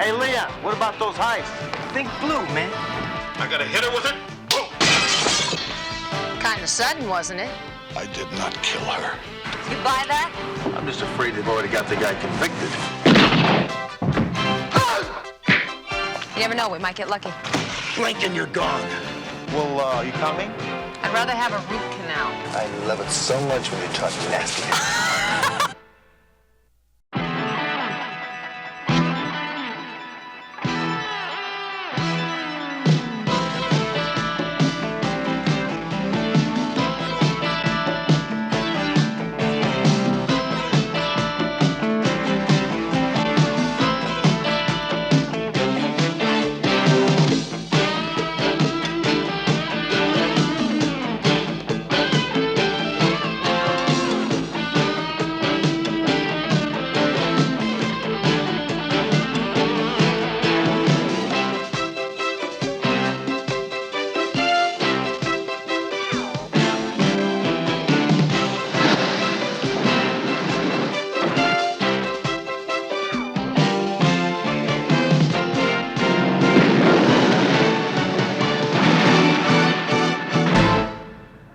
Hey, Leon, what about those heists? Think blue, man. I got a hitter with it. Whoa. Kind of sudden, wasn't it? I did not kill her. You buy that? I'm just afraid they've already got the guy convicted. You never know, we might get lucky. Blink and you're gone. Well, you coming? I'd rather have a root canal. I love it so much when you talk nasty.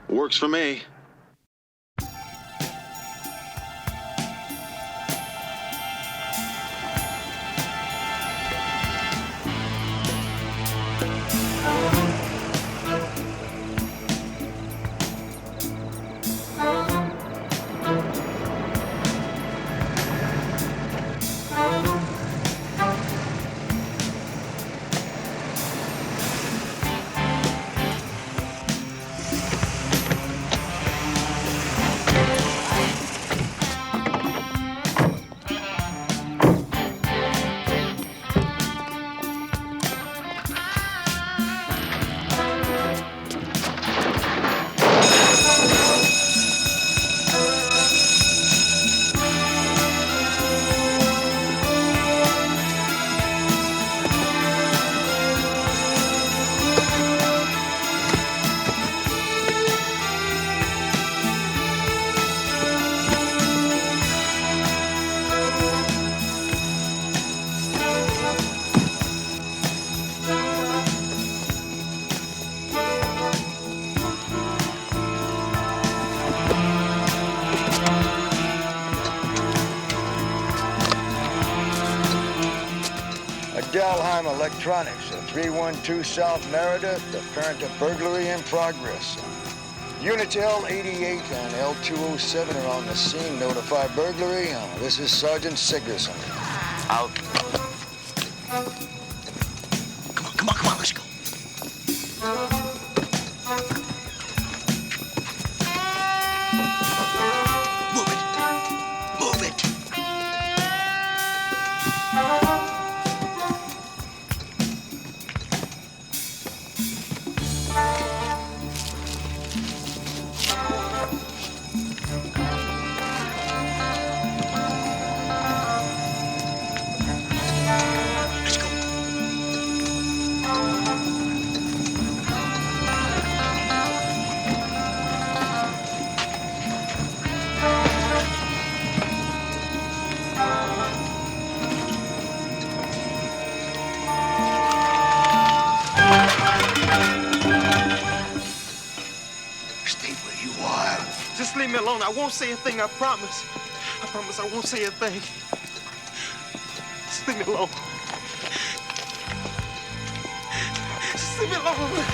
Works for me. Radial Electronics, 312 South Meredith, apparent burglary in progress. Units L88 and L207 are on the scene. Notify burglary. This is Sergeant Sigerson. Out. Come on, let's go. Move it. Just leave me alone. I won't say a thing, I promise. I promise I won't say a thing. Just leave me alone. Just leave me alone.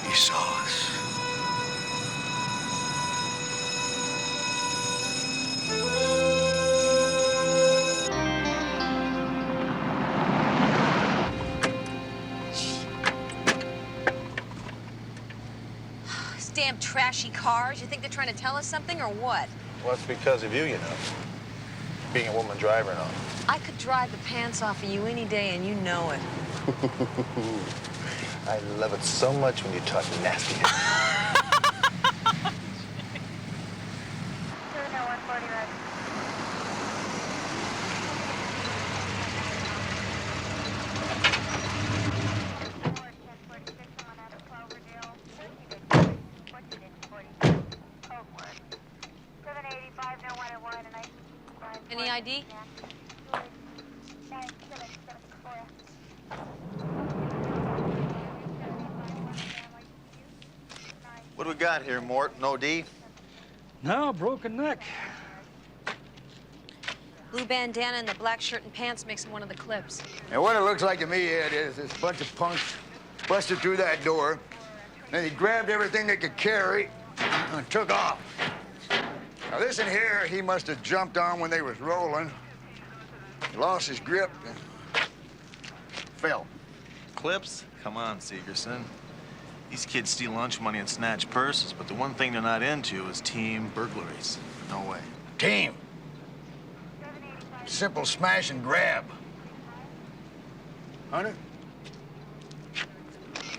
He saw us. These damn trashy cars. You think they're trying to tell us something or what? Well, it's because of you, you know. Being a woman driver and all. I could drive the pants off of you any day and you know it. I love it so much when you talk nasty. Any ID? What do we got here, Mort? No D? No, broken neck. Blue bandana and the black shirt and pants makes him one of the Clips. And what it looks like to me, Ed, is this bunch of punks busted through that door. Then he grabbed everything they could carry and took off. Now, this in here, he must have jumped on when they was rolling, lost his grip, and fell. Clips? Come on, Segerson. These kids steal lunch money and snatch purses, but the one thing they're not into is team burglaries. No way. Team. Simple smash and grab. Hunter?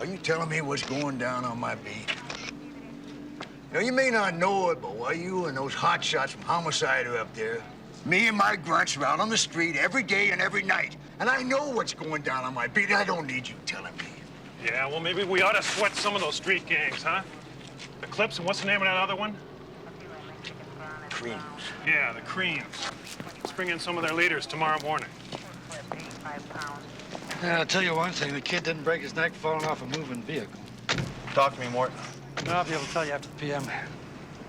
Are you telling me what's going down on my beat? Now, you may not know it, but while you and those hotshots from Homicide are up there, me and my grunts are out on the street every day and every night. And I know what's going down on my beat. I don't need you telling me. Yeah, well, maybe we ought to sweat some of those street gangs, huh? The Clips, and what's the name of that other one? Creams. Yeah, the Creams. Let's bring in some of their leaders tomorrow morning. Yeah, I'll tell you one thing. The kid didn't break his neck falling off a moving vehicle. Talk to me, Mort. I'll be able to tell you after the PM.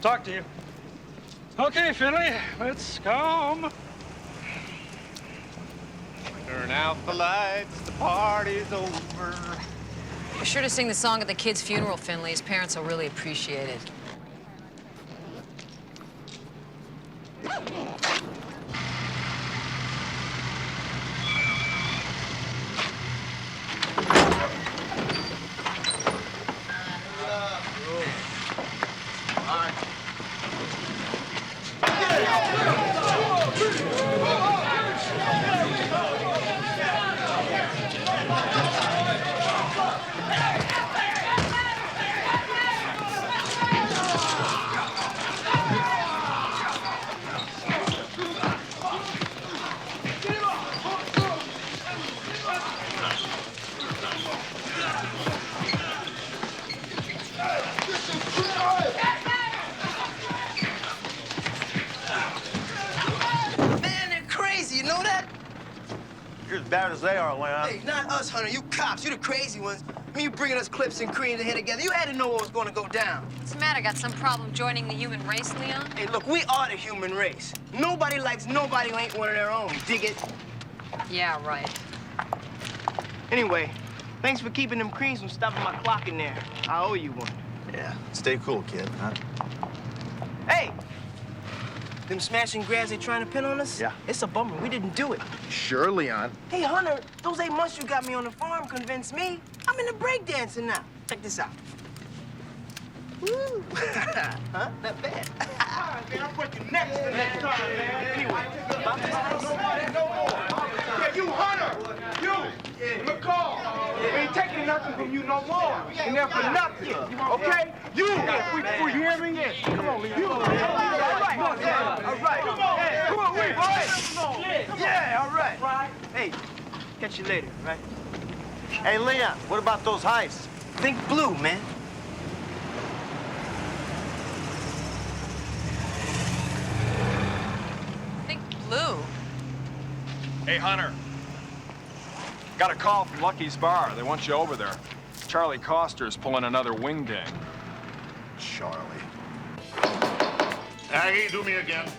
Talk to you. Okay, Finley, let's go home. Turn out the lights, the party's over. Be sure to sing the song at the kid's funeral, Finley. His parents will really appreciate it. You're as bad as they are, Leon. Hey, not us, Hunter. You cops. You the crazy ones. I mean, you bringing us Clips and Creams in here together. You had to know what was going to go down. What's the matter? Got some problem joining the human race, Leon? Hey, look, we are the human race. Nobody likes nobody who ain't one of their own. Dig it? Yeah, right. Anyway, thanks for keeping them Creams from stopping my clock in there. I owe you one. Yeah, stay cool, kid, huh? Hey! Them smashing grabs they trying to pin on us? Yeah. It's a bummer. We didn't do it. Sure, Leon. Hey, Hunter, those 8 months you got me on the farm convinced me. I'm into breakdancing now. Check this out. Woo! Huh? Not bad. All right, man, I'm breaking necks the next time, man. Anyway, Yeah, you Hunter! You! McCall! We ain't taking nothing from you no more. Ain't there for nothing. Okay? You! You hear me? Come on, Leon. You! All right. All right. Come on, wait, boy! Yeah, all right. hey, catch you later, right? Hey, Leon, what about those heists? Think blue, man. Think blue. Hey, Hunter. Got a call from Lucky's Bar. They want you over there. Charlie Coster's pulling another wing ding. Charlie. Aggie, do me again.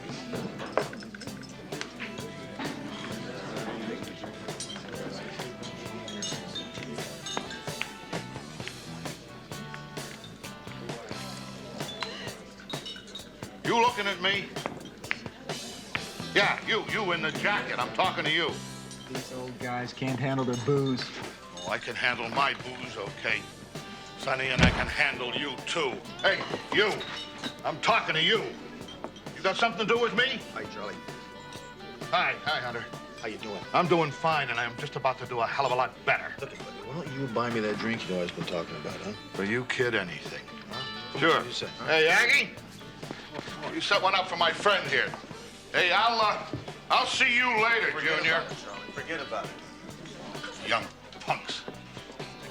You looking at me? Yeah, you in the jacket. I'm talking to you. These old guys can't handle their booze. Oh, I can handle my booze, okay? Sonny, and I can handle you, too. Hey, you. I'm talking to you. You got something to do with me? Hi, Charlie. Hi, Hunter. How you doing? I'm doing fine, and I'm just about to do a hell of a lot better. Look, buddy, why don't you buy me that drink you always been talking about, huh? For you, kid, anything. Huh? Sure. What do you say? Hey, Aggie, you set one up for my friend here. Hey, I'll see you later, Junior. Forget about it. Young punks.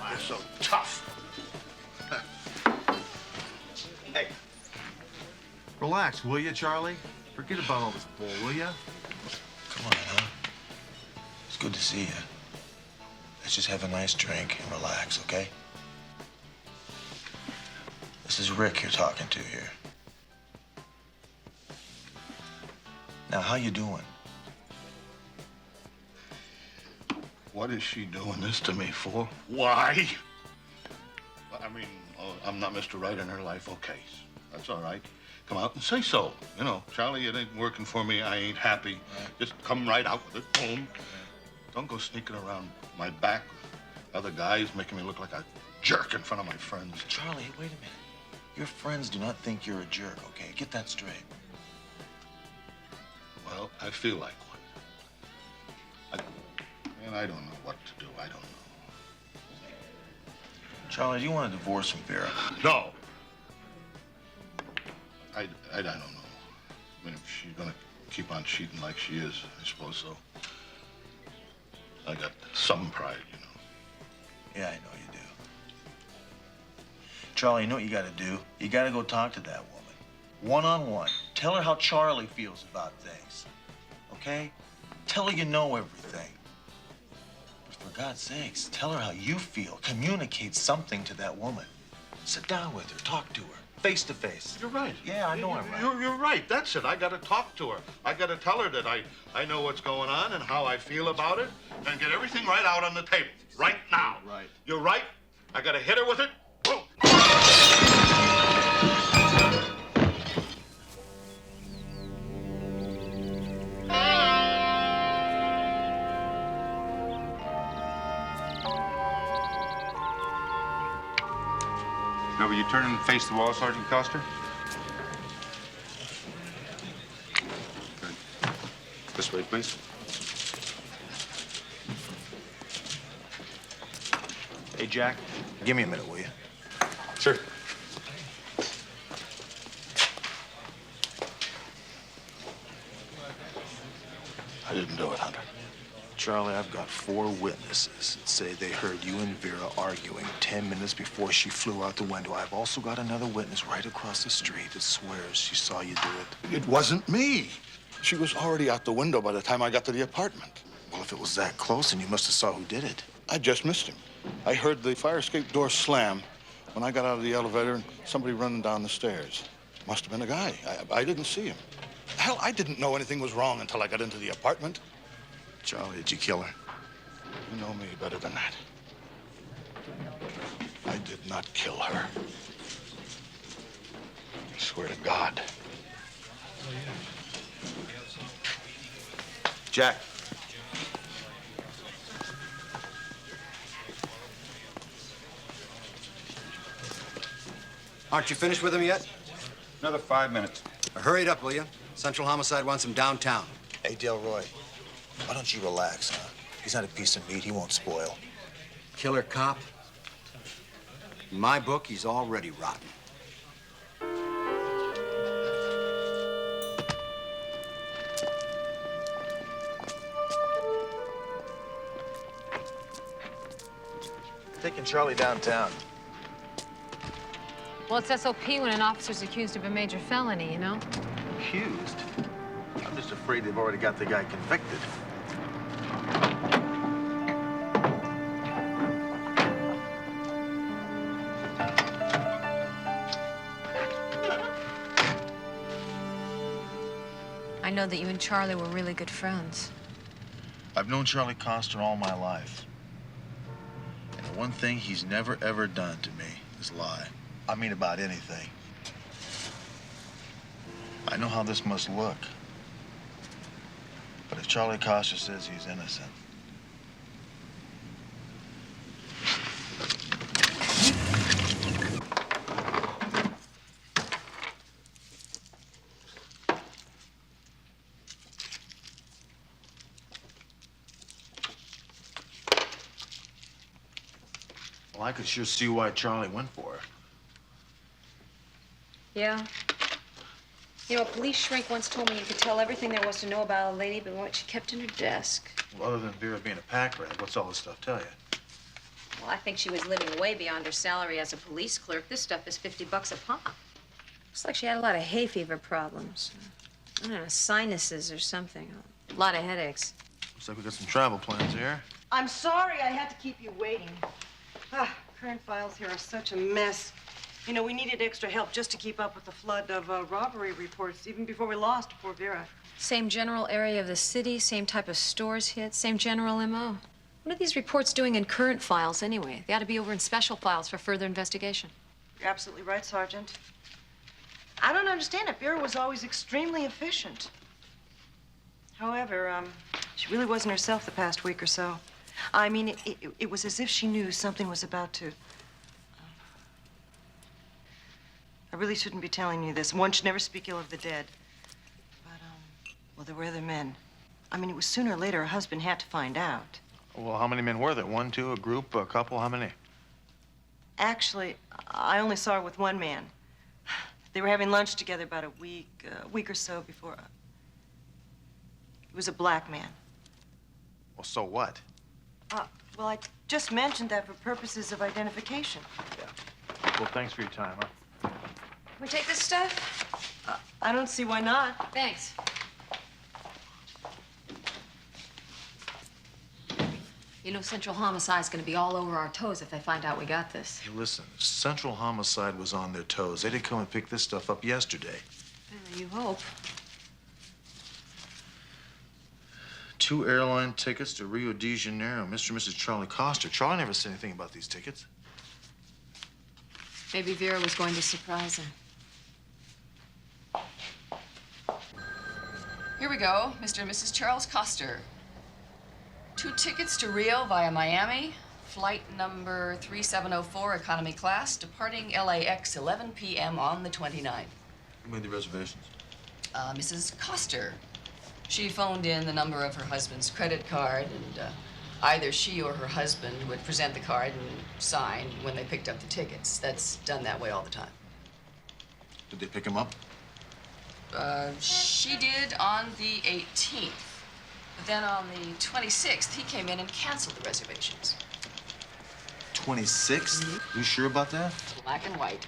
They're so tough. Hey. Relax, will you, Charlie? Forget about all this bull, will you? Come on, huh? It's good to see you. Let's just have a nice drink and relax, okay? This is Rick you're talking to here. Now, how you doing? What is she doing this to me for? Why? I mean, I'm not Mr. Right in her life, okay. That's all right. Come out and say so. You know, Charlie, it ain't working for me. I ain't happy. Just come right out with it. Boom. Don't go sneaking around my back with other guys making me look like a jerk in front of my friends. Charlie, wait a minute. Your friends do not think you're a jerk, okay? Get that straight. Well, I feel like one. And I don't know what to do. I don't know. Charlie, do you want a divorce from Vera? No. I don't know. I mean, if she's gonna keep on cheating like she is, I suppose so. I got some pride, you know. Yeah, I know you do. Charlie, you know what you gotta do? You gotta go talk to that woman. One-on-one. Tell her how Charlie feels about things. Okay? Tell her you know everything. But for God's sakes, tell her how you feel. Communicate something to that woman. Sit down with her. Talk to her. Face to face. You're right. Yeah, I know I'm right. You're right. That's it. I got to talk to her. I got to tell her that I know what's going on and how I feel about it and get everything right out on the table. Right now. Right. You're right. I got to hit her with it. Boom. Now, will you turn and face the wall, Sergeant Coster? Good. This way, please. Hey, Jack, give me a minute, will you? Sure. I didn't do it, Hunter. Charlie, I've got 4 witnesses that say they heard you and Vera arguing 10 minutes before she flew out the window. I've also got another witness right across the street that swears she saw you do it. It wasn't me. She was already out the window by the time I got to the apartment. Well, if it was that close, then you must have saw who did it. I just missed him. I heard the fire escape door slam when I got out of the elevator and somebody running down the stairs. Must have been a guy. I didn't see him. Hell, I didn't know anything was wrong until I got into the apartment. Charlie, did you kill her? You know me better than that. I did not kill her. I swear to God. Jack. Aren't you finished with him yet? Another 5 minutes. Hurry it up, will you? Central Homicide wants him downtown. Hey, Delroy, why don't you relax, huh? He's not a piece of meat. He won't spoil. Killer cop? In my book, he's already rotten. Taking Charlie downtown. Well, it's SOP when an officer's accused of a major felony, you know? Accused? I'm just afraid they've already got the guy convicted. I know that you and Charlie were really good friends. I've known Charlie Coster all my life. And the one thing he's never, ever done to me is lie. I mean about anything. I know how this must look. But if Charlie Coster says he's innocent, Well, I could sure see why Charlie went for her. Yeah. You know, a police shrink once told me you could tell everything there was to know about a lady but what she kept in her desk. Well, other than Vera being a pack rat, what's all this stuff tell you? Well, I think she was living way beyond her salary as a police clerk. This stuff is $50 a pop. Looks like she had a lot of hay fever problems. I don't know, sinuses or something. A lot of headaches. Looks like we got some travel plans here. I'm sorry I had to keep you waiting. Current files here are such a mess. You know, we needed extra help just to keep up with the flood of robbery reports, even before we lost poor Vera. Same general area of the city, same type of stores hit, same general MO. What are these reports doing in current files anyway? They ought to be over in special files for further investigation. You're absolutely right, Sergeant. I don't understand it. Vera was always extremely efficient. However, she really wasn't herself the past week or so. I mean, it was as if she knew something was about to... I really shouldn't be telling you this. One should never speak ill of the dead. But, well, there were other men. I mean, it was sooner or later her husband had to find out. Well, how many men were there? One, two, a group, a couple? How many? Actually, I only saw her with one man. They were having lunch together about a week or so before. He was a black man. Well, so what? Well, I just mentioned that for purposes of identification. Yeah. Well, thanks for your time, huh? Can we take this stuff? I don't see why not. Thanks. You know, Central Homicide's gonna be all over our toes if they find out we got this. Hey, listen, Central Homicide was on their toes. They didn't come and pick this stuff up yesterday. Well, you hope. 2 airline tickets to Rio de Janeiro, Mr. and Mrs. Charlie Coster. Charlie never said anything about these tickets. Maybe Vera was going to surprise him. Here we go, Mr. and Mrs. Charles Coster. 2 tickets to Rio via Miami, flight number 3704, economy class, departing LAX 11 p.m. on the 29th. Who made the reservations? Mrs. Coster. She phoned in the number of her husband's credit card, and either she or her husband would present the card and sign when they picked up the tickets. That's done that way all the time. Did they pick him up? She did on the 18th. But then on the 26th, he came in and canceled the reservations. 26th? Mm-hmm. You sure about that? Black and white.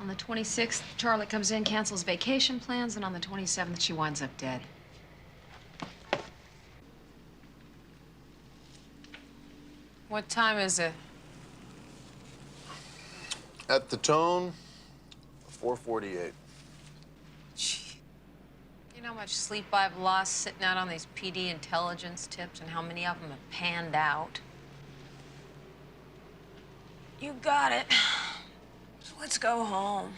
On the 26th, Charlie comes in, cancels vacation plans, and on the 27th, she winds up dead. What time is it? At the tone, 4:48. Gee. You know how much sleep I've lost sitting out on these PD intelligence tips and how many of them have panned out? You got it. So let's go home.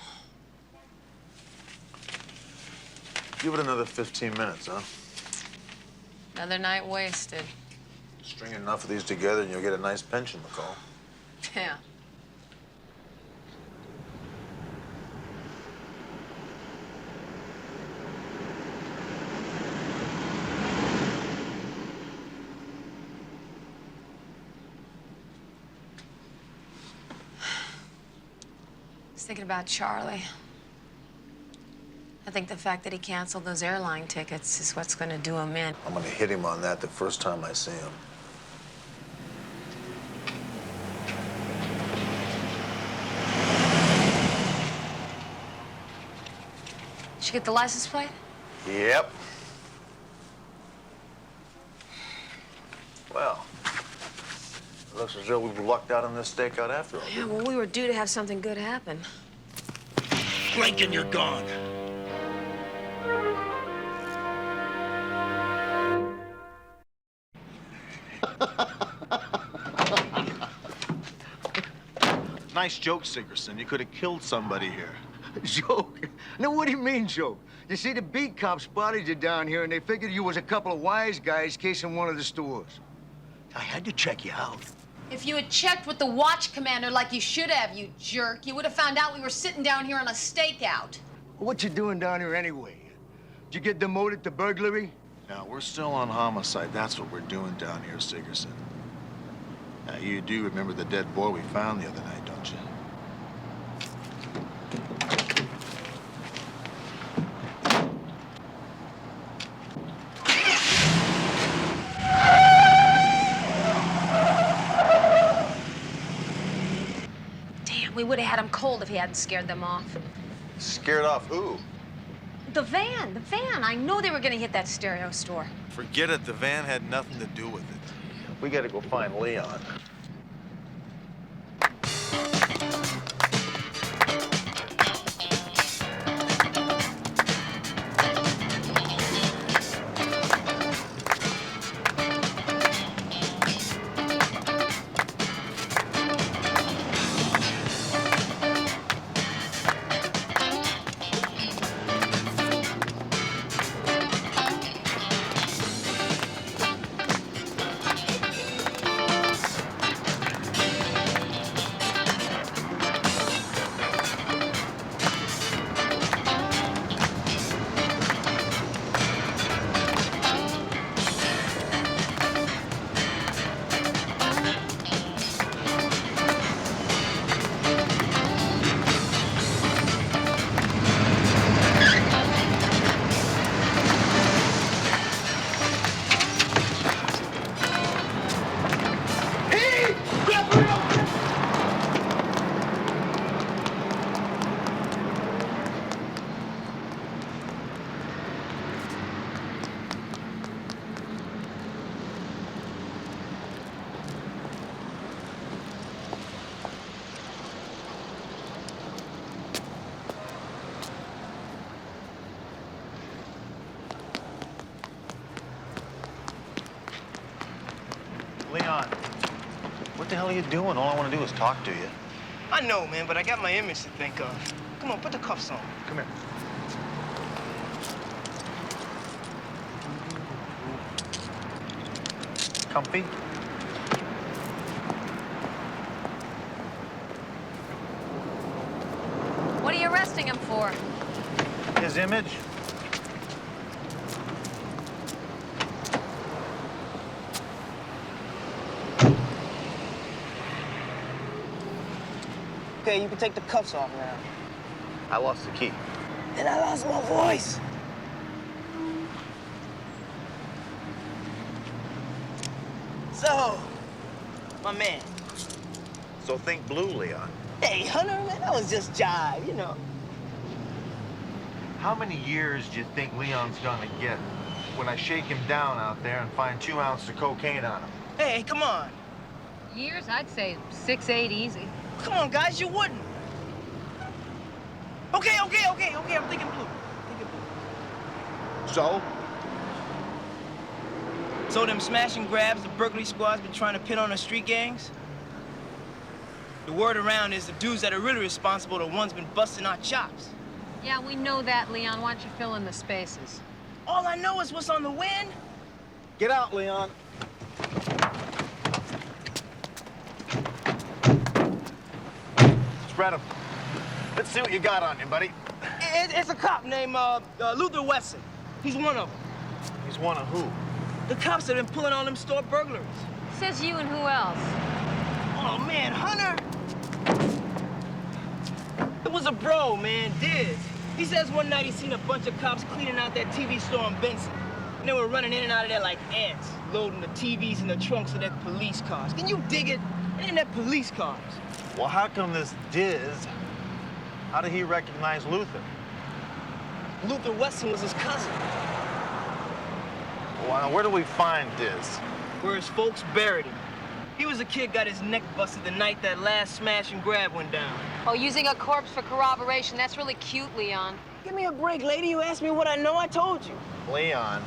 Give it another 15 minutes, huh? Another night wasted. String enough of these together and you'll get a nice pension, McCall. Yeah. I was thinking about Charlie. I think the fact that he canceled those airline tickets is what's going to do him in. I'm gonna hit him on that the first time I see him. Did you get the license plate? Yep. Well, it looks as though we've lucked out on this stakeout after all. Yeah, well, we were due to have something good happen. Blink and you're gone. Nice joke, Sigerson. You could have killed somebody here. Joke? No, what do you mean, joke? You see, the beat cops spotted you down here, and they figured you was a couple of wise guys casing one of the stores. I had to check you out. If you had checked with the watch commander like you should have, you jerk, you would have found out we were sitting down here on a stakeout. What you doing down here anyway? Did you get demoted to burglary? Now, we're still on homicide. That's what we're doing down here, Sigerson. Now, you do remember the dead boy we found the other night, don't you? Damn, we would have had him cold if he hadn't scared them off. Scared off who? The van. I know they were gonna hit that stereo store. Forget it. The van had nothing to do with it. We gotta go find Leon. Leon, what the hell are you doing? All I want to do is talk to you. I know, man, but I got my image to think of. Come on, put the cuffs on. Come here. Comfy? What are you arresting him for? His image? Okay, you can take the cuffs off now. I lost the key. And I lost my voice. So, my man. So think blue, Leon. Hey, Hunter, man, that was just jive, you know. How many years do you think Leon's gonna get when I shake him down out there and find 2 ounces of cocaine on him? Hey, come on. Years? I'd say 6, 8 easy. Come on, guys, you wouldn't. Okay, I'm thinking blue. So? So them smash and grabs the burglary squad's been trying to pin on the street gangs? The word around is the dudes that are really responsible are the ones been busting our chops. Yeah, we know that, Leon. Why don't you fill in the spaces? All I know is what's on the wind. Get out, Leon. Spread him. Let's see what you got on you, buddy. It's a cop named Luther Wesson. He's one of them. He's one of who? The cops that have been pulling all them store burglaries. Says you and who else? Oh, man, Hunter. It was a bro, man, Diz. He says one night he seen a bunch of cops cleaning out that TV store on Benson. And they were running in and out of there like ants, loading the TVs in the trunks of their police cars. Can you dig it? They didn't have police cars. Well, how come this Diz, how did he recognize Luther? Luther Wesson was his cousin. Well, now, where do we find Diz? Where his folks buried him. He was a kid got his neck busted the night that last smash and grab went down. Oh, using a corpse for corroboration. That's really cute, Leon. Give me a break, lady. You asked me what I know, I told you. Leon.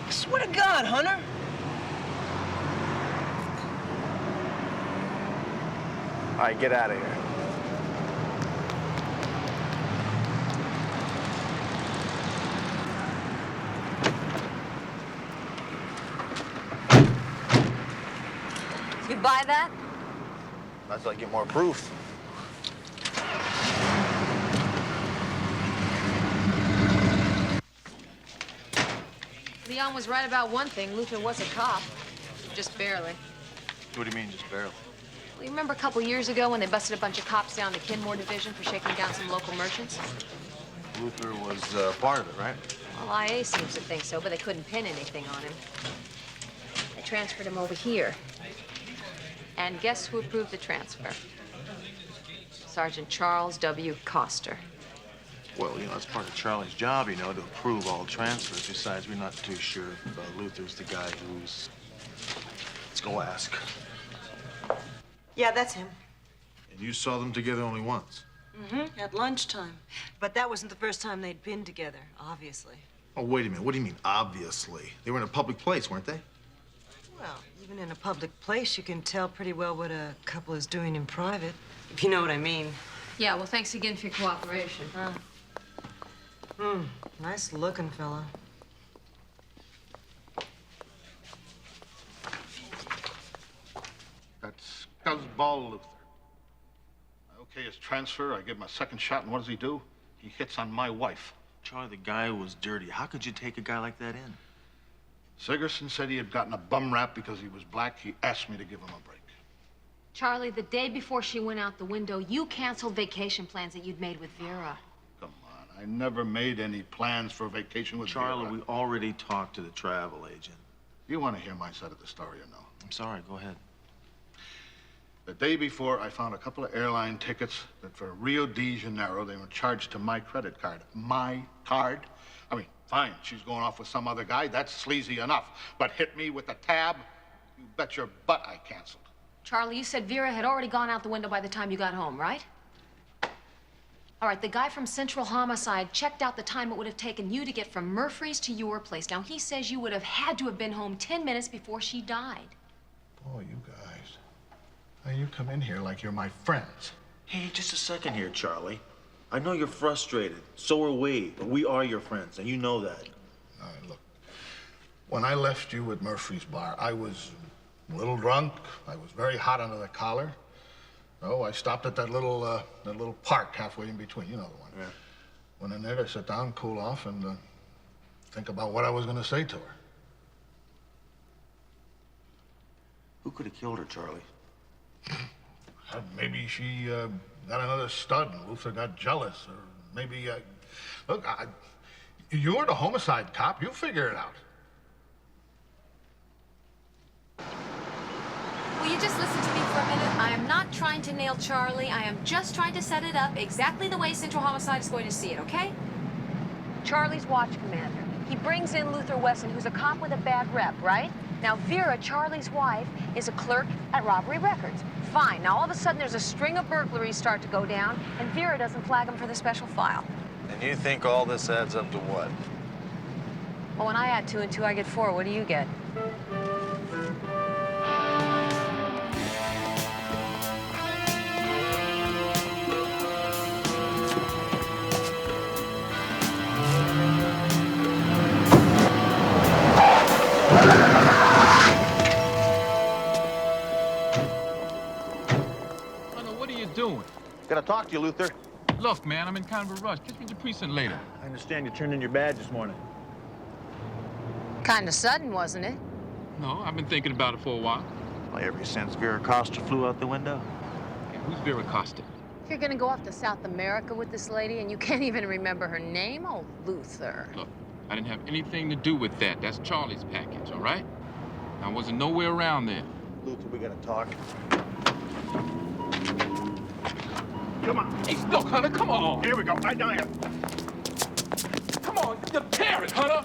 I swear to God, Hunter. All right, get out of here. You buy that? That's like get more proof. Leon was right about one thing. Luther was a cop. Just barely. What do you mean, just barely? Well, you remember a couple years ago when they busted a bunch of cops down the Kenmore division for shaking down some local merchants? Luther was part of it, right? Well, IA seems to think so, but they couldn't pin anything on him. They transferred him over here. And guess who approved the transfer? Sergeant Charles W. Coster. Well, you know, that's part of Charlie's job, you know, to approve all transfers. Besides, we're not too sure if Luther's the guy who's... Let's go ask. Yeah, that's him. And you saw them together only once? Mm-hmm, at lunchtime. But that wasn't the first time they'd been together, obviously. Oh, wait a minute. What do you mean, obviously? They were in a public place, weren't they? Well, even in a public place, you can tell pretty well what a couple is doing in private, if you know what I mean. Yeah, well, thanks again for your cooperation. Nice looking fella. That's Scuzzball Luther. Okay, his transfer, I give him a second shot, and what does he do? He hits on my wife. Charlie, the guy was dirty. How could you take a guy like that in? Sigerson said he had gotten a bum rap because he was black. He asked me to give him a break. Charlie, the day before she went out the window, you canceled vacation plans that you'd made with Vera. Come on, I never made any plans for a vacation with Charlie, Vera. we already talked to the travel agent. You want to hear my side of the story or no? I'm sorry, go ahead. The day before, I found a couple of airline tickets that for Rio de Janeiro, they were charged to my credit card. My card? I mean, fine, she's going off with some other guy. That's sleazy enough. But hit me with a tab, you bet your butt I canceled. Charlie, you said Vera had already gone out the window by the time you got home, right? All right, the guy from Central Homicide checked out the time it would have taken you to get from Murphy's to your place. Now, he says you would have had to have been home 10 minutes before she died. Boy, you guys. Now, you come in here like you're my friends. Hey, just a second here, Charlie. I know you're frustrated. So are we. But we are your friends, and you know that. All right, look. When I left you at Murphy's bar, I was a little drunk. I was very hot under the collar. Oh, I stopped at that little park halfway in between. You know the one. Yeah. Went in there to sit down, cool off, and think about what I was going to say to her. Who could have killed her, Charlie? Maybe she got another stud and Luther got jealous. Or maybe, look, you're the homicide cop. You figure it out. Will you just listen to me for a minute? I am not trying to nail Charlie. I am just trying to set it up exactly the way Central Homicide is going to see it, okay? Charlie's watch commander. He brings in Luther Wesson, who's a cop with a bad rep, right? Now, Vera, Charlie's wife, is a clerk at Robbery Records. Fine. Now, all of a sudden, there's a string of burglaries start to go down, and Vera doesn't flag him for the special file. And you think all this adds up to what? Well, when I add 2 and 2, I get 4. What do you get? Gotta talk to you, Luther. Look, man, I'm in kind of a rush. Catch me at the precinct later. I understand you turned in your badge this morning. Kind of sudden, wasn't it? No, I've been thinking about it for a while. Well, ever since Vera Costa flew out the window? Yeah, who's Vera Costa? You're gonna go off to South America with this lady and you can't even remember her name? Oh, Luther. Look, I didn't have anything to do with that. That's Charlie's package, all right? I wasn't nowhere around there. Luther, we gotta talk. Come on. Hey, look, Hunter, come on. Here we go. Right down here. Come on, you're tearing, Hunter.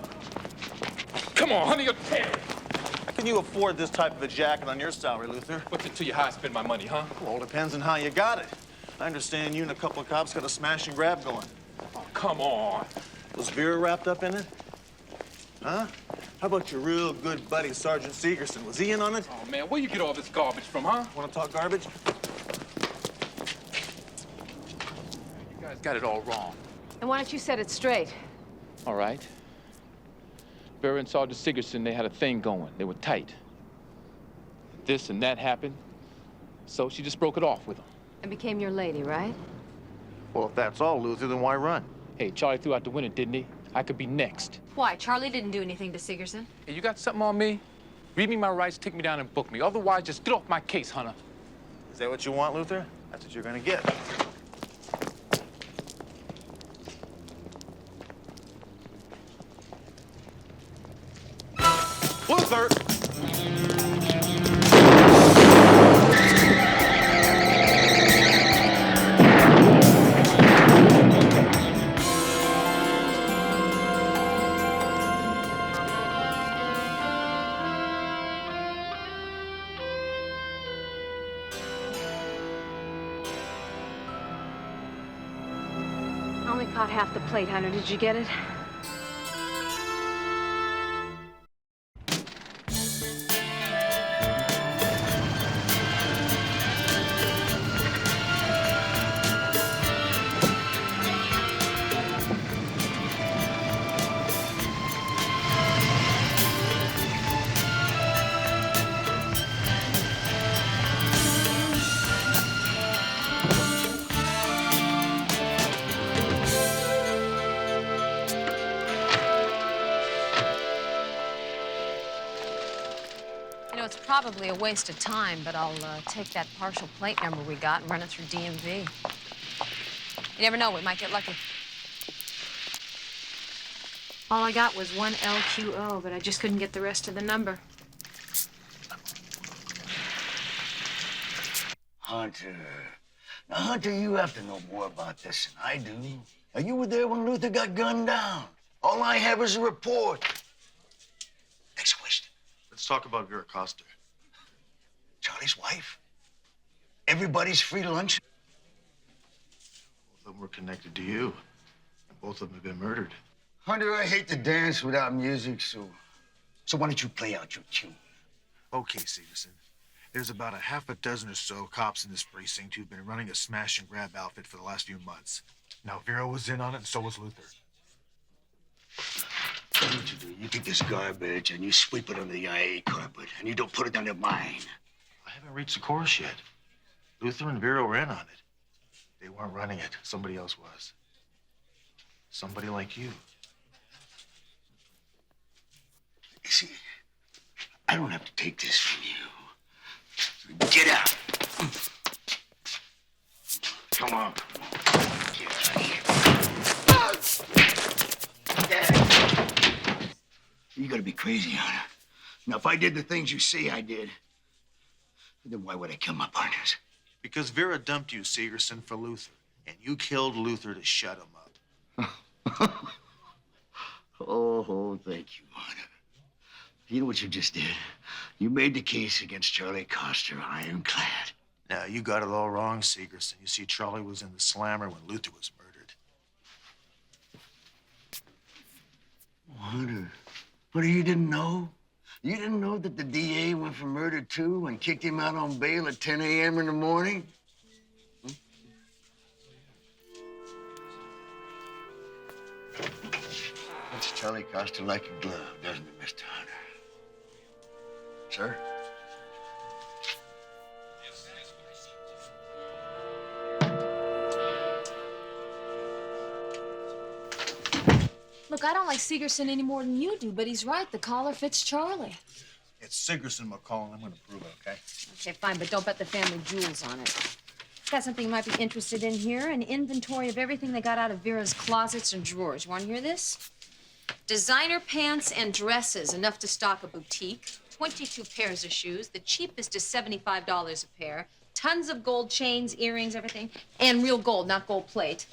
Come on, honey, you're tearing. How can you afford this type of a jacket on your salary, Luther? What's it to you how I spend my money, huh? Well, it depends on how you got it. I understand you and a couple of cops got a smash and grab going. Oh, come on. Was Vera wrapped up in it? Huh? How about your real good buddy, Sergeant Segerson? Was he in on it? Oh, man, where you get all this garbage from, huh? Want to talk garbage? You guys got it all wrong. And why don't you set it straight? All right. Vera and Sergeant Segerson, they had a thing going. They were tight. This and that happened, so she just broke it off with him. And became your lady, right? Well, if that's all, Luther, then why run? Hey, Charlie threw out the window, didn't he? I could be next. Why? Charlie didn't do anything to Sigerson. Hey, you got something on me? Read me my rights, take me down and book me. Otherwise, just get off my case, Hunter. Is that what you want, Luther? That's what you're gonna get. Luther! I only caught half the plate, Hunter. Did you get it? You know, it's probably a waste of time, but I'll take that partial plate number we got and run it through DMV. You never know, we might get lucky. All I got was one LQO, but I just couldn't get the rest of the number. Hunter. Now, Hunter, you have to know more about this than I do. Now, you were there when Luther got gunned down. All I have is a report. Next question. Let's talk about Vera Costa. Charlie's wife? Everybody's free lunch? Both of them were connected to you. Both of them have been murdered. Hunter, I hate to dance without music, so why don't you play out your tune? Okay, Sigerson. There's about a half a dozen or so cops in this precinct who've been running a smash and grab outfit for the last few months. Now, Vera was in on it, and so was Luther. What you do? You take this garbage and you sweep it under the IA carpet, and you don't put it under mine. I haven't reached the chorus yet. Luther and Vera were in on it. They weren't running it. Somebody else was. Somebody like you. You see, I don't have to take this from you. Get out. Come on. Get out of here. You gotta be crazy, Hunter. Now, if I did the things you say I did, then why would I kill my partners? Because Vera dumped you, Sigerson, for Luther. And you killed Luther to shut him up. Oh, thank you, Hunter. You know what you just did? You made the case against Charlie Coster, ironclad. Now, you got it all wrong, Sigerson. You see, Charlie was in the slammer when Luther was murdered. Hunter, what, you didn't know? You didn't know that the DA went for murder, too, and kicked him out on bail at 10 a.m. in the morning? That's Charlie Coster like a glove, doesn't it, Mr. Hunter? Sir? Look, I don't like Sigerson any more than you do, but he's right. The collar fits Charlie. It's Sigerson McCall, and I'm going to prove it, okay? Okay, fine, but don't bet the family jewels on it. Got something you might be interested in here, an inventory of everything they got out of Vera's closets and drawers. You want to hear this? Designer pants and dresses, enough to stock a boutique. 22 pairs of shoes. The cheapest is $75 a pair. Tons of gold chains, earrings, everything. And real gold, not gold plate.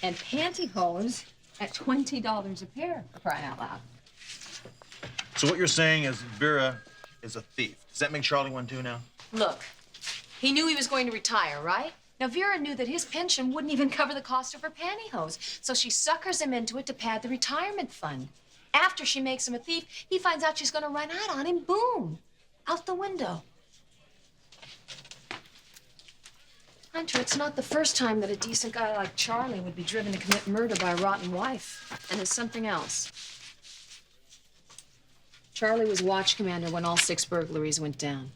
And pantyhose at $20 a pair, for crying out loud. So what you're saying is Vera is a thief. Does that make Charlie one too now? Look, he knew he was going to retire, right? Now, Vera knew that his pension wouldn't even cover the cost of her pantyhose, so she suckers him into it to pad the retirement fund. After she makes him a thief, he finds out she's going to run out on him. Boom! Out the window. Hunter, it's not the first time that a decent guy like Charlie would be driven to commit murder by a rotten wife. And there's something else. Charlie was watch commander when all 6 burglaries went down.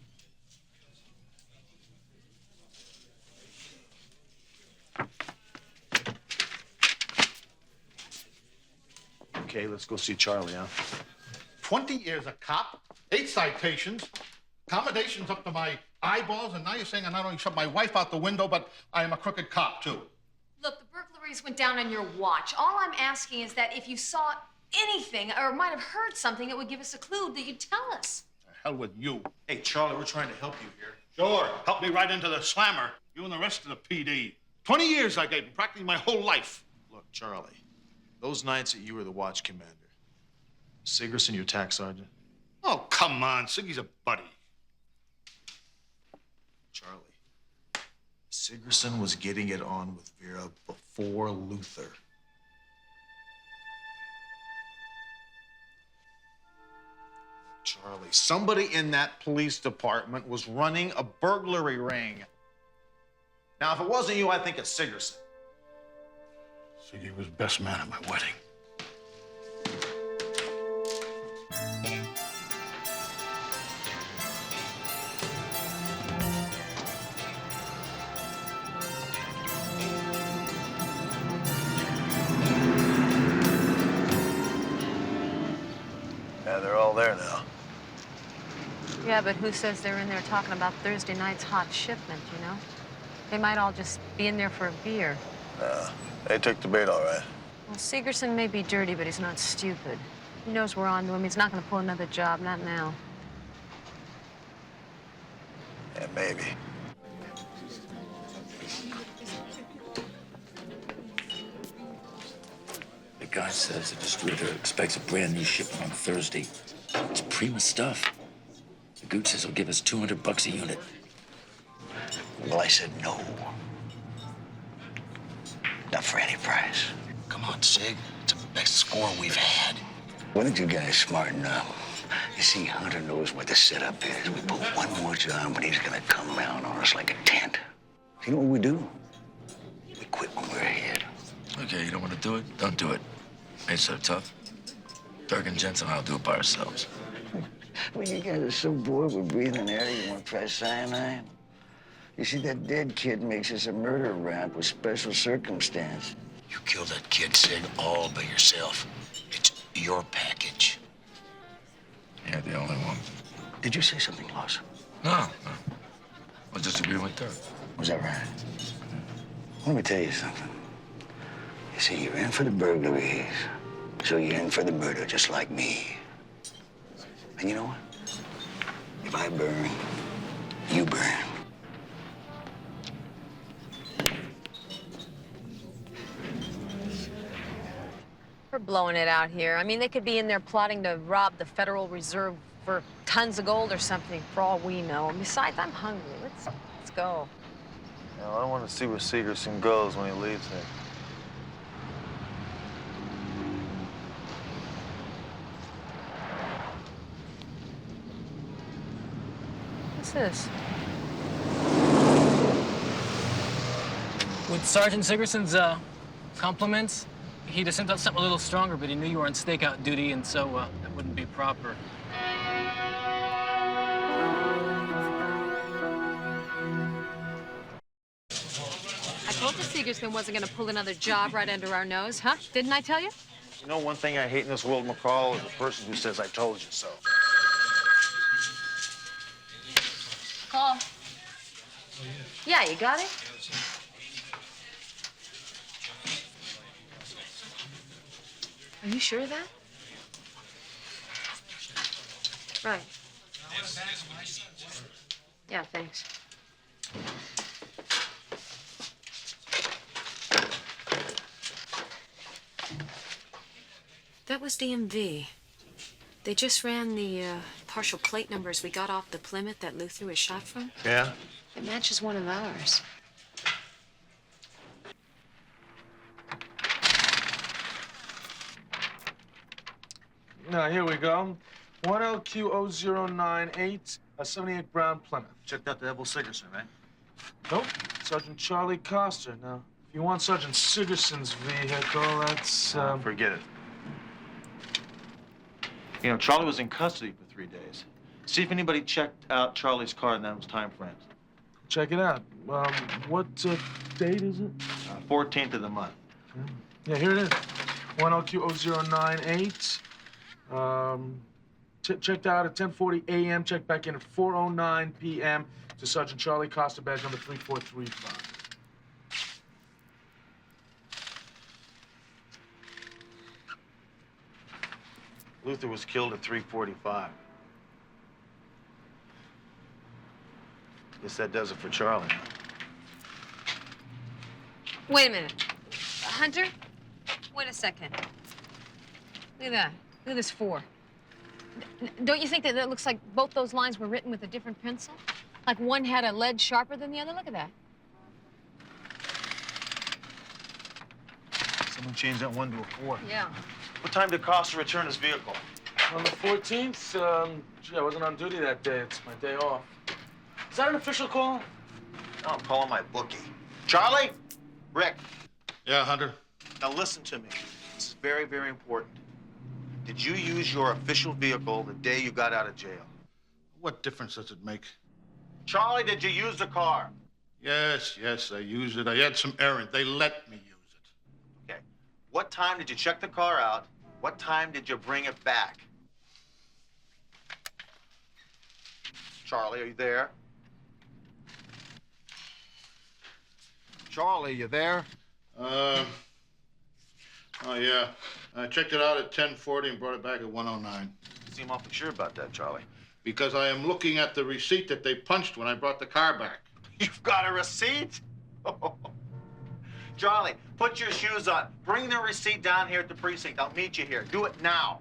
let's go see Charlie, huh? 20 years a cop, 8 citations, accommodations up to my eyeballs, and now you're saying I not only shut my wife out the window, but I am a crooked cop, too. Look, the burglaries went down on your watch. All I'm asking is that if you saw anything or might have heard something that would give us a clue, that you'd tell us. The hell with you. Hey, Charlie, we're trying to help you here. Sure, help me right into the slammer. You and the rest of the PD. 20 years I gave him, practically my whole life. Look, Charlie, those nights that you were the watch commander, Sigerson, your tax sergeant? Oh, come on, Siggy's a buddy. Charlie, Sigerson was getting it on with Vera before Luther. Charlie, somebody in that police department was running a burglary ring. Now, if it wasn't you, I think it's Sigerson. Siggy was best man at my wedding. Yeah, they're all there now. Yeah, but who says they're in there talking about Thursday night's hot shipment, you know? They might all just be in there for a beer. They took the bait all right. Well, Sigerson may be dirty, but he's not stupid. He knows we're on to him. He's not going to pull another job, not now. Yeah, maybe. The guy says the distributor expects a brand new shipment on Thursday. It's prima stuff. The Gooch says he'll give us $200 a unit. Well, I said no. Not for any price. Come on, Sig. It's the best score we've had. Why don't you guys smarten up? You see, Hunter knows what the setup is. We put one more job, but he's gonna come round on us like a tent. You know what we do? We quit when we're ahead. Okay, you don't want to do it? Don't do it. Ain't so tough. Dirk and Jensen and I'll do it by ourselves. Well, you guys are so bored with breathing air, you want to try cyanide? You see, that dead kid makes us a murder rap with special circumstance. You killed that kid, Sig, all by yourself. It's your package. Yeah, the only one. Did you say something, Lawson? No. I was just agreeing with Dirk. Was that right? Let me tell you something. You see, you're in for the burglaries, so you're in for the murder, just like me. And you know what? If I burn, you burn. We're blowing it out here. I mean, they could be in there plotting to rob the Federal Reserve for tons of gold or something, for all we know. And besides, I'm hungry. Let's go. Now, I want to see where Sigerson goes when he leaves here. What's this? With Sergeant Sigerson's compliments, he'd have sent out something a little stronger, but he knew you were on stakeout duty, and so that wouldn't be proper. I told you Sigerson wasn't going to pull another job right under our nose, huh? Didn't I tell you? You know, one thing I hate in this world, McCall, is the person who says, I told you so. Call. Yeah, you got it? Are you sure of that? Right. Yeah, thanks. That was DMV. They just ran the partial plate numbers we got off the Plymouth that Luther was shot from. Yeah? It matches one of ours. Now, here we go. 1LQ0098, a 78 Brown Plymouth. Checked out the Devil Sigerson, right? Nope. Sergeant Charlie Coster. Now, if you want Sergeant Sigerson's vehicle, that's, Forget it. You know, Charlie was in custody for 3 days. See if anybody checked out Charlie's car in those time frames. Check it out. What date is it? 14th of the month. Yeah, here it is. 10Q0098. Checked out at 10:40 a.m. Checked back in at 4:09 p.m. to Sergeant Charlie Costa, badge number 3435. Luther was killed at 3:45. Guess that does it for Charlie. Wait a minute. Hunter? Wait a second. Look at that. Look at this 4. Don't you think that it looks like both those lines were written with a different pencil? Like one had a lead sharper than the other? Look at that. Someone changed that 1 to a 4. Yeah. What time did Costa return his vehicle? On the 14th, gee, I wasn't on duty that day. It's my day off. Is that an official call? No, I'm calling my bookie. Charlie? Rick. Yeah, Hunter? Now listen to me. This is very, very important. Did you use your official vehicle the day you got out of jail? What difference does it make? Charlie, did you use the car? Yes, I used it. I had some errand. They let me use it. Okay. What time did you check the car out? What time did you bring it back? Charlie, are you there? Charlie, you there? Oh, yeah. I checked it out at 10:40 and brought it back at 1:09. You seem awfully sure about that, Charlie. Because I am looking at the receipt that they punched when I brought the car back. You've got a receipt? Charlie, put your shoes on. Bring the receipt down here at the precinct. I'll meet you here. Do it now.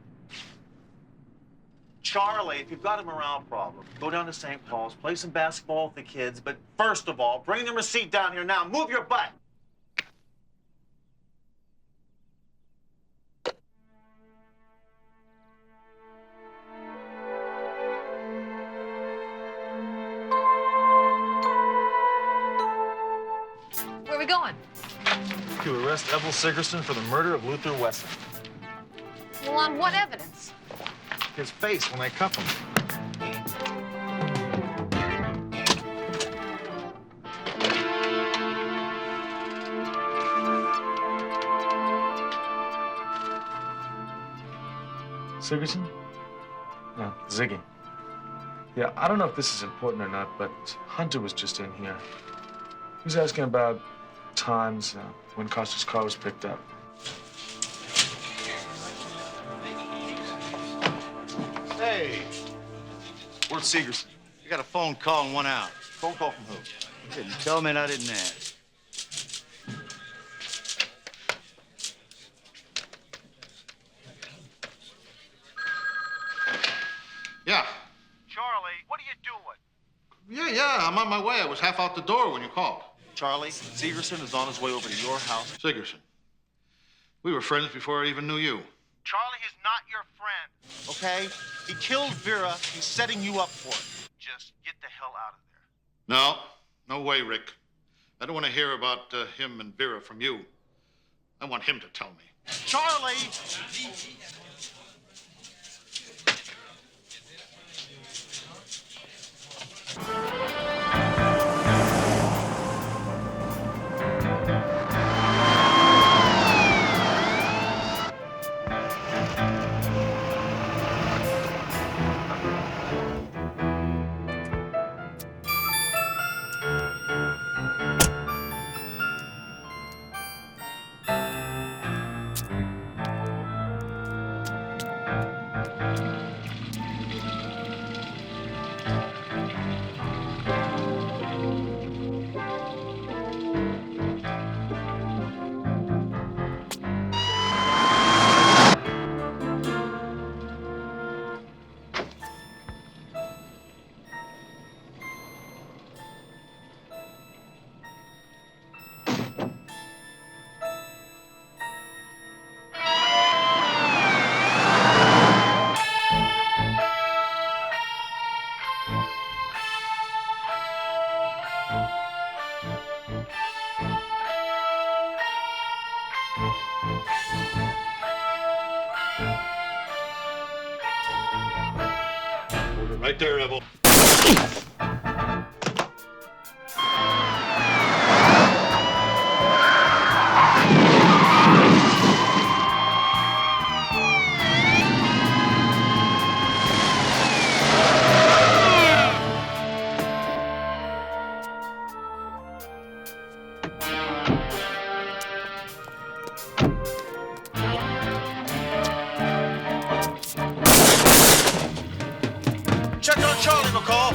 Charlie, if you've got a morale problem, go down to St. Paul's, play some basketball with the kids, but first of all, bring the receipt down here now. Move your butt. Where are we going? To arrest Evel Sigerson for the murder of Luther Wesson. Well, on what evidence? His face when I cuff him. Sigerson? No, Ziggy. Yeah, I don't know if this is important or not, but Hunter was just in here. He was asking about times when Costa's car was picked up. Hey. Where's Sigerson? You got a phone call and one out. Phone call from who? You didn't tell me and I didn't ask. Yeah. Charlie, what are you doing? Yeah, I'm on my way. I was half out the door when you called. Charlie, Sigerson is on his way over to your house. Sigerson. We were friends before I even knew you. Charlie is not your friend. Okay? He killed Vera. He's setting you up for it. Just get the hell out of there. No way, Rick. I don't want to hear about him and Vera from you. I want him to tell me. Charlie! Right there, Evel. check on Charlie, McCall.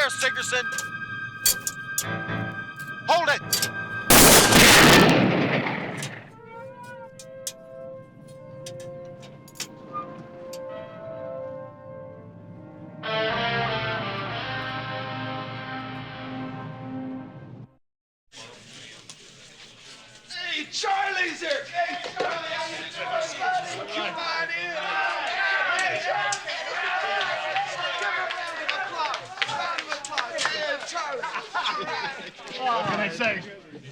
Sigerson. Hold it! Hey, Charlie's here! Hey, Charlie, how you doing? Come on in. Hey, Charlie! What can I say?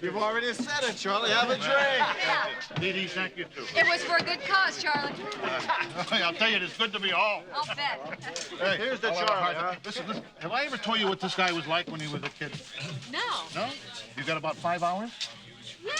You've already said it, Charlie. Have a drink. Dee Dee, thank you, too. It was for a good cause, Charlie. I'll tell you, it's good to be home. I'll bet. Hey, here's the Charlie, huh? Listen, have I ever told you what this guy was like when he was a kid? No. No? You got about 5 hours? Yeah.